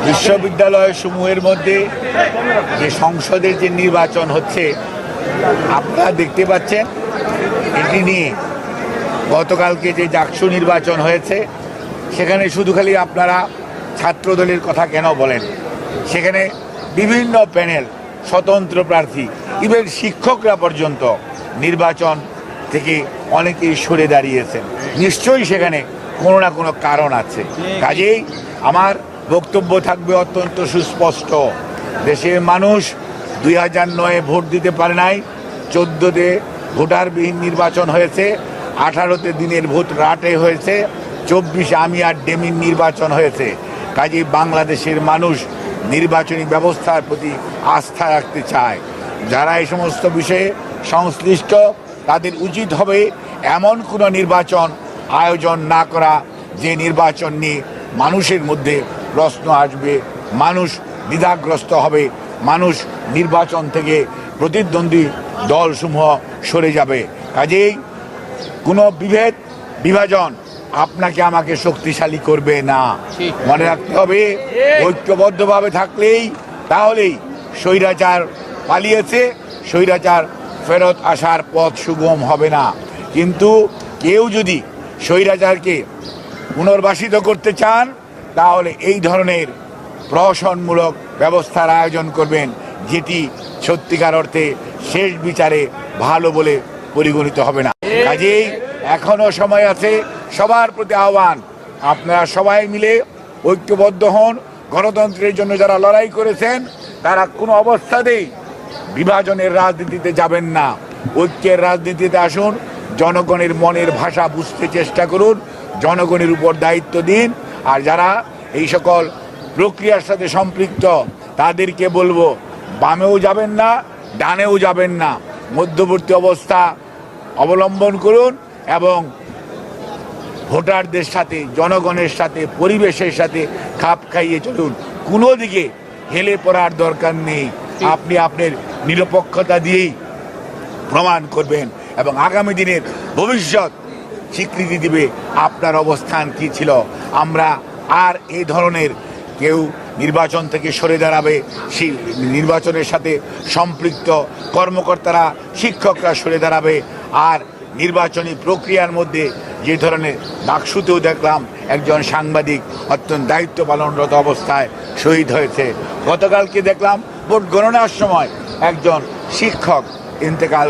বিশ্ববিদ্যালয় সমূহের মধ্যে যে সংসদের যে নির্বাচন হচ্ছে আপনারা দেখতে পাচ্ছেন, এটি নিয়ে গতকালকে যে ডাকসু নির্বাচন হয়েছে সেখানে শুধু খালি আপনারা ছাত্রদলের কথা কেন বলেন? সেখানে বিভিন্ন প্যানেল, স্বতন্ত্র প্রার্থী, ইভেন শিক্ষকরা পর্যন্ত নির্বাচন থেকে অনেকেই সরে দাঁড়িয়েছেন। নিশ্চয়ই সেখানে কোনো না কোনো কারণ আছে। কাজেই আমার বক্তব্য থাকবে অত্যন্ত সুস্পষ্ট। দেশের মানুষ 2009-এ ভোট দিতে পারে নাই, 14-তে ভোটারবিহীন নির্বাচন হয়েছে, 18-তে দিনের ভোট রাটে হয়েছে, 24-এ আমি আর ডেমির নির্বাচন হয়েছে। কাজেই বাংলাদেশের মানুষ নির্বাচনী ব্যবস্থার প্রতি আস্থা রাখতে চায়। যারা এই সমস্ত বিষয়ে সংশ্লিষ্ট তাদের উচিত হবে এমন কোনো নির্বাচন আয়োজন না করা যে নির্বাচন নিয়ে মানুষের মধ্যে প্রশ্ন আসবে, মানুষ দ্বিধাগ্রস্ত হবে, মানুষ নির্বাচন থেকে প্রতিদ্বন্দ্বী দলসমূহ সরে যাবে। কাজেই কোনো বিভাজন আপনাকে আমাকে শক্তিশালী করবে না। মনে রাখতে হবে, ঐক্যবদ্ধভাবে থাকলেই তাহলেই স্বৈরাচার পালিয়েছে, স্বৈরাচার ফেরত আসার পথ সুগম হবে না। কিন্তু কেউ যদি স্বৈরাচারকে পুনর্বাসিত করতে চান তাহলে এই ধরনের প্রহসনমূলক ব্যবস্থার আয়োজন করবেন, যেটি সত্যিকার অর্থে শেষ বিচারে ভালো বলে পরিগণিত হবে না। কাজেই এখনো সময় আছে। সবার প্রতি আহ্বান, আপনারা সবাই মিলে ঐক্যবদ্ধ হন। গণতন্ত্রের জন্য যারা লড়াই করেছেন তারা কোনো অবস্থাতেই বিভাজনের রাজনীতিতে যাবেন না, ঐক্যের রাজনীতিতে আসুন। জনগণের মনের ভাষা বুঝতে চেষ্টা করুন, জনগণের উপর দায়িত্ব দিন। আর যারা এই সকল প্রক্রিয়ার সাথে সম্পৃক্ত তাদেরকে বলবো, বামেও যাবেন না, ডানেও যাবেন না, মধ্যবর্তী অবস্থা অবলম্বন করুন এবং ভোটারদের সাথে, জনগণের সাথে, পরিবেশের সাথে খাপ খাইয়ে চলুন। কোনো দিকে হেলে পড়ার দরকার নেই। আপনি আপনার নিরপেক্ষতা দিয়েই প্রমাণ করবেন এবং আগামী দিনের ভবিষ্যৎ স্বীকৃতি দিবে আপনার অবস্থান কি ছিল। আমরা আর এই ধরনের কেউ নির্বাচন থেকে সরে দাঁড়াবে, সেই নির্বাচনের সাথে সম্পৃক্ত কর্মকর্তারা, শিক্ষকরা সরে দাঁড়াবে। আর নির্বাচনী প্রক্রিয়ার মধ্যে যে ধরনের ডাকসুতেও দেখলাম একজন সাংবাদিক অত্যন্ত দায়িত্ব পালনরত অবস্থায় শহীদ হয়েছে, গতকালকে দেখলাম ভোট গণনার সময় একজন শিক্ষক ইন্তেকাল